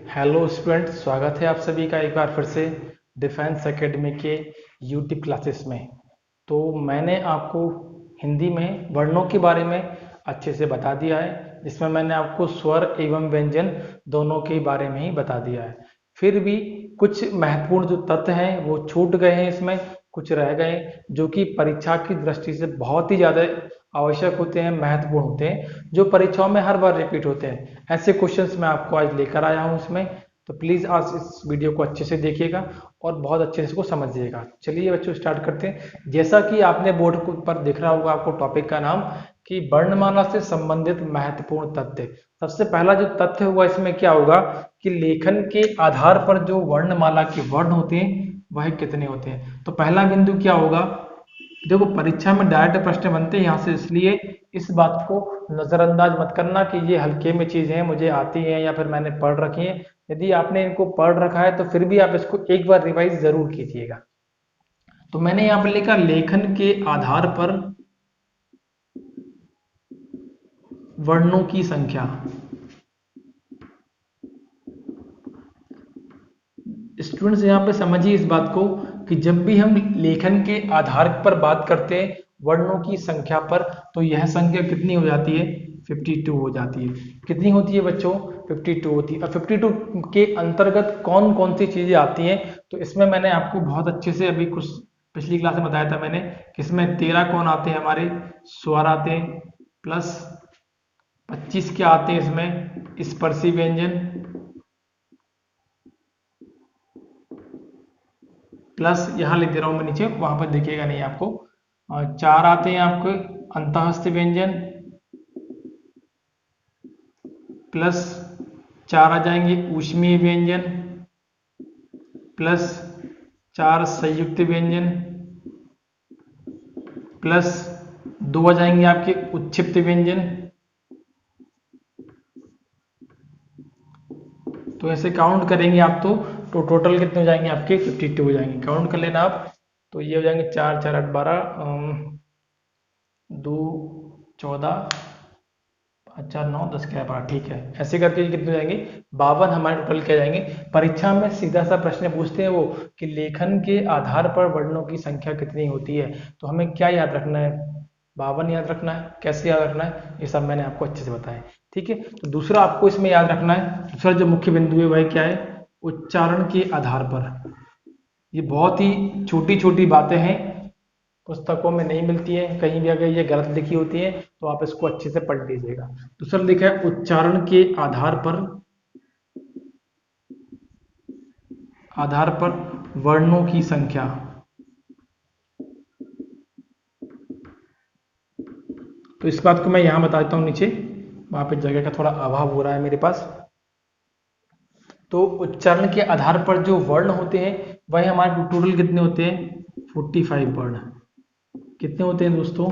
Hello student, स्वागत है आप सभी का एक बार फिर से डिफेंस एकेडमी के यूट्यूब क्लासेस में। तो मैंने आपको हिंदी में वर्णों के बारे में अच्छे से बता दिया है, जिसमें मैंने आपको स्वर एवं व्यंजन दोनों के बारे में ही बता दिया है। फिर भी कुछ महत्वपूर्ण जो तथ्य हैं वो छूट गए हैं, इसमें कुछ रह गए जो कि परीक्षा की दृष्टि से बहुत ही ज़्यादा आवश्यक होते हैं, महत्वपूर्ण होते हैं, जो परीक्षाओं में हर बार रिपीट होते हैं। ऐसे क्वेश्चंस मैं आपको आज लेकर आया हूं इसमें। तो प्लीज़ आज इस वीडियो को अच्छे से देखिएगा और बहुत अच्छे से इसको समझिएगा। चलिए बच्चों, स्टार्ट करते हैं। जैसा कि आपने बोर्ड पर दिख रहा होगा आपको टॉपिक का नाम कि वर्णमाला से संबंधित महत्वपूर्ण तथ्य। सबसे पहला जो तथ्य होगा इसमें क्या होगा कि लेखन के आधार पर जो वर्णमाला के वर्ण होते हैं वह कितने होते हैं। तो पहला बिंदु क्या होगा, देखो परीक्षा में डायरेक्ट प्रश्न बनते हैं यहाँ से, इसलिए इस बात को नजरअंदाज मत करना कि ये हल्के में चीजें हैं, मुझे आती हैं या फिर मैंने पढ़ रखी हैं। यदि आपने इनको पढ़ रखा है तो फिर भी आप इसको एक बार रिवाइज जरूर कीजिएगा। तो मैंने यहाँ पर लिखा लेखन के आधार पर वर्णों की संख्या। स्टूडेंट्स यहाँ पे समझिए इस बात को कि जब भी हम लेखन के आधार पर बात करते हैं वर्णों की संख्या पर, तो यह संख्या कितनी हो जाती है, 52 हो जाती है। कितनी होती है बच्चों, 52 होती है। और 52 के अंतर्गत कौन कौन सी चीजें आती हैं, तो इसमें मैंने आपको बहुत अच्छे से अभी कुछ पिछली क्लास में बताया था मैंने कि इसमें 13 कौन आते हैं, हमारे स्वर आते हैं, प्लस 25 क्या आते हैं इसमें, स्पर्शी व्यंजन, प्लस यहाँ लिख दे रहा हूं मैं नीचे, वहां पर दिखेगा नहीं आपको। 4 आते हैं आपके अंतःस्थ व्यंजन, प्लस 4 आ जाएंगे ऊष्मीय व्यंजन, प्लस 4 संयुक्त व्यंजन, प्लस 2 आ जाएंगे आपके उच्छिप्त व्यंजन। तो ऐसे काउंट करेंगे आप तो टोटल कितने हो जाएंगे आपके, 52 हो जाएंगे। काउंट कर लेना आप। तो ये हो जाएंगे 4 4 8 12, 2 14, 5 4 9 10 11 12, ठीक है। ऐसे करके कितने हो जाएंगे, 52 हमारे टोटल क्या जाएंगे। परीक्षा में सीधा सा प्रश्न पूछते हैं वो कि लेखन के आधार पर वर्णों की संख्या कितनी होती है। तो हमें क्या याद रखना है, 52 याद रखना है। कैसे याद रखना है ये सब मैंने आपको अच्छे से बताया, ठीक है। तो दूसरा आपको इसमें याद रखना है, दूसरा जो मुख्य बिंदु है वह क्या है, उच्चारण के आधार पर। ये बहुत ही छोटी छोटी बातें हैं, पुस्तकों में नहीं मिलती है, कहीं भी अगर ये गलत लिखी होती है तो आप इसको अच्छे से पढ़ लीजिएगा। दूसरा लिखा है उच्चारण के आधार पर वर्णों की संख्या। तो इस बात को मैं यहां बता देता हूं नीचे, वहां पे जगह का थोड़ा अभाव हो रहा है मेरे पास। तो उच्चारण के आधार पर जो वर्ण होते हैं वह हमारे टोटल कितने होते हैं, 45 वर्ण। कितने होते हैं दोस्तों,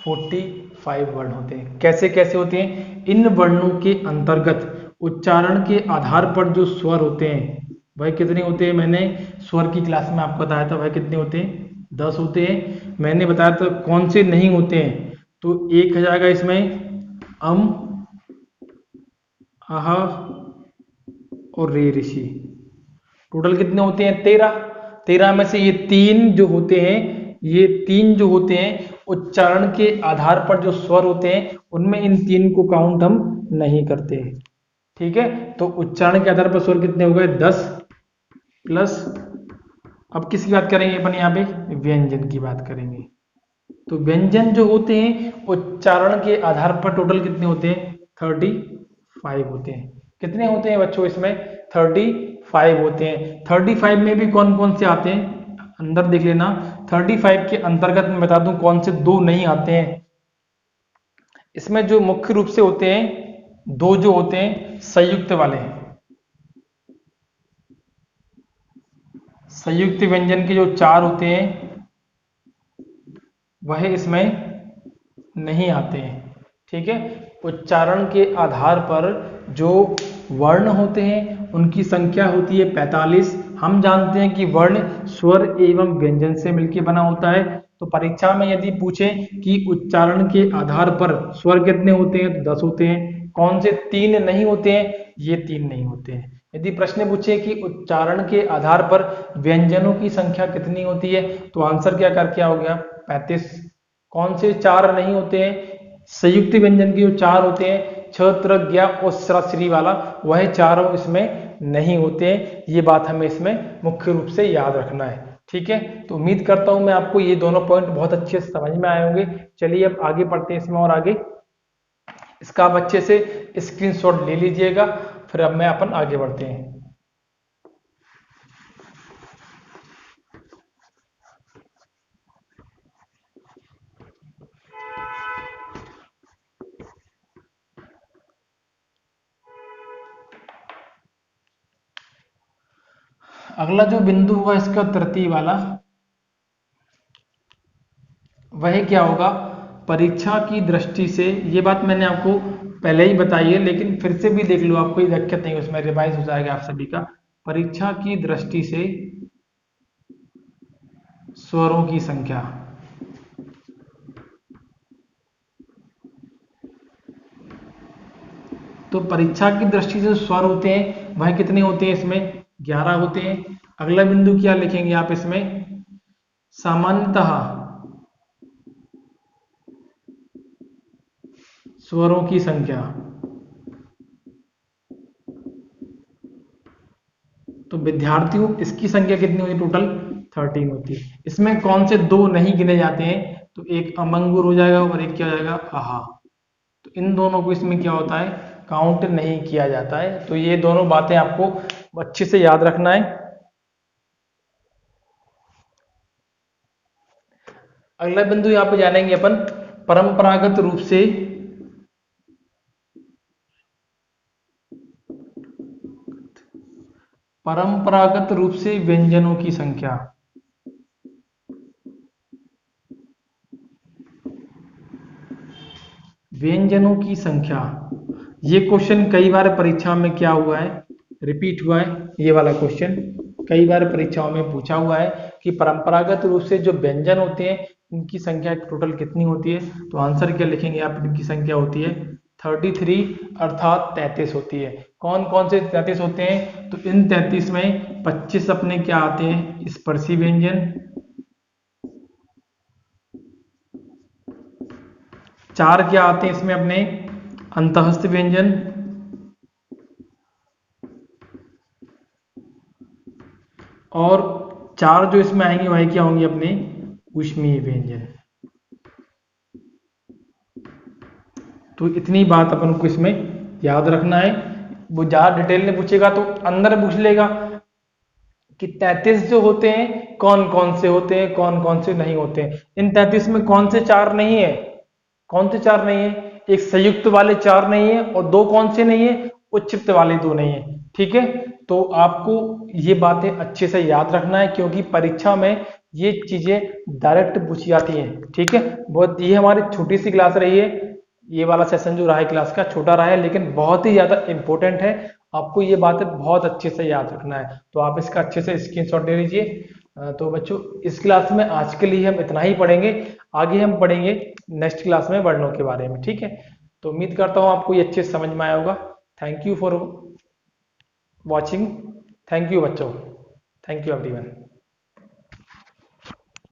45 वर्ण होते हैं। कैसे कैसे होते हैं, इन वर्णों के अंतर्गत उच्चारण के आधार पर जो स्वर होते हैं वह कितने होते हैं। मैंने स्वर की क्लास में आपको बताया था वह कितने होते हैं, 10 होते हैं। मैंने बताया था कौन से नहीं होते हैं, तो एक हो जाएगा इसमें अम, आह और रे ऋषि। टोटल कितने होते हैं, 13। 13 में से ये 3 जो होते हैं, ये 3 जो होते हैं उच्चारण के आधार पर जो स्वर होते हैं उनमें इन 3 को काउंट हम नहीं करते, ठीक है। तो उच्चारण के आधार पर स्वर कितने हो गए, 10, प्लस अब किसकी बात करेंगे अपन यहाँ पे, व्यंजन की बात करेंगे। तो व्यंजन जो होते हैं उच्चारण के आधार पर टोटल कितने होते हैं, 35 होते हैं। कितने होते हैं बच्चों इसमें, 35 होते हैं। 35 में भी कौन कौन से आते हैं, अंदर देख लेना। 35 के अंतर्गत मैं बता दूं कौन से 2 नहीं आते हैं। इसमें जो मुख्य रूप से होते हैं 2 जो होते हैं संयुक्त वाले, संयुक्त व्यंजन के जो 4 होते हैं वह इसमें नहीं आते हैं, ठीक है। उच्चारण के आधार पर जो वर्ण होते हैं उनकी संख्या होती है 45। हम जानते हैं कि वर्ण स्वर एवं व्यंजन से मिलकर बना होता है। तो परीक्षा में यदि पूछे कि उच्चारण के आधार पर स्वर कितने होते हैं तो 10 होते हैं। कौन से 3 नहीं होते हैं, ये 3 नहीं होते हैं। यदि प्रश्न पूछे कि उच्चारण के आधार पर व्यंजनों की संख्या कितनी होती है, तो आंसर क्या हो गया 35। कौन से 4 नहीं होते हैं? संयुक्त व्यंजन के जो 4 होते हैं, छ त्र ज्ञ और श्री वाला, वह चारों इसमें नहीं होते हैं। ये बात हमें इसमें मुख्य रूप से याद रखना है। ठीक है, तो उम्मीद करता हूं मैं आपको ये दोनों पॉइंट बहुत अच्छे से समझ में आए होंगे। चलिए अब आगे बढ़ते हैं इसमें और आगे। इसका आप अच्छे से स्क्रीनशॉट ले लीजिएगा, फिर अब मैं अपन आगे बढ़ते हैं। अगला जो बिंदु हुआ इसका तृतीय वाला, वह क्या होगा? परीक्षा की दृष्टि से, ये बात मैंने आपको पहले ही बताई है, लेकिन फिर से भी देख लो, आपको कोई दिक्कत नहीं, उसमें रिवाइज हो जाएगा आप सभी का। परीक्षा की दृष्टि से स्वरों की संख्या, तो परीक्षा की दृष्टि से स्वर होते हैं वह कितने होते हैं? इसमें 11 होते हैं। अगला बिंदु क्या लिखेंगे आप इसमें? सामान्यतः स्वरों की संख्या, तो विद्यार्थियों इसकी संख्या कितनी होती है? टोटल 13 होती है। इसमें कौन से 2 नहीं गिने जाते हैं? तो एक अमंगुर हो जाएगा और एक क्या हो जाएगा? आहा। तो इन दोनों को इसमें क्या होता है? काउंट नहीं किया जाता है। तो ये दोनों बातें आपको अच्छे से याद रखना है। अगला बिंदु यहाँ पे जानेंगे अपन, परंपरागत रूप से व्यंजनों की संख्या। व्यंजनों की संख्या, ये क्वेश्चन कई बार परीक्षा में क्या हुआ है? रिपीट हुआ है। ये वाला क्वेश्चन कई बार परीक्षाओं में पूछा हुआ है कि परंपरागत रूप से जो व्यंजन होते हैं उनकी संख्या टोटल कितनी होती है? तो आंसर क्या लिखेंगे आप? इनकी संख्या होती है 33, अर्थात 33 होती है। कौन कौन से 33 होते हैं? तो इन 33 में 25 अपने क्या आते हैं? स्पर्शी व्यंजन, 4 क्या आते हैं इसमें अपने? अंतःस्थ व्यंजन, और 4 जो इसमें आएंगे वही क्या होंगे? अपने ऊष्मीय व्यंजन। तो इतनी बात अपन को इसमें याद रखना है। वो ज्यादा डिटेल में पूछेगा तो अंदर पूछ लेगा कि 33 जो होते हैं कौन कौन से होते हैं, कौन कौन से नहीं होते हैं। इन 33 में कौन से 4 नहीं है? कौन से 4 नहीं है? एक संयुक्त वाले 4 नहीं है, और 2 कौन से नहीं है? उच्छिष्ट वाले 2 नहीं है। ठीक है, तो आपको ये बातें अच्छे से याद रखना है, क्योंकि परीक्षा में ये चीजें डायरेक्ट पूछी जाती हैं। ठीक है, बहुत ये हमारी छोटी सी क्लास रही है। ये वाला सेशन जो रहा है क्लास का छोटा रहा है, लेकिन बहुत ही ज्यादा इंपॉर्टेंट है। आपको ये बातें बहुत अच्छे से याद रखना है, तो आप इसका अच्छे से स्क्रीनशॉट ले लीजिए। तो बच्चों, इस क्लास में आज के लिए हम इतना ही पढ़ेंगे। आगे हम पढ़ेंगे नेक्स्ट क्लास में वर्णों के बारे में। ठीक है, तो उम्मीद करता हूँ आपको ये अच्छे से समझ में आया होगा। Thank you for watching. Thank you बच्चों, थैंक यू एवरीवन।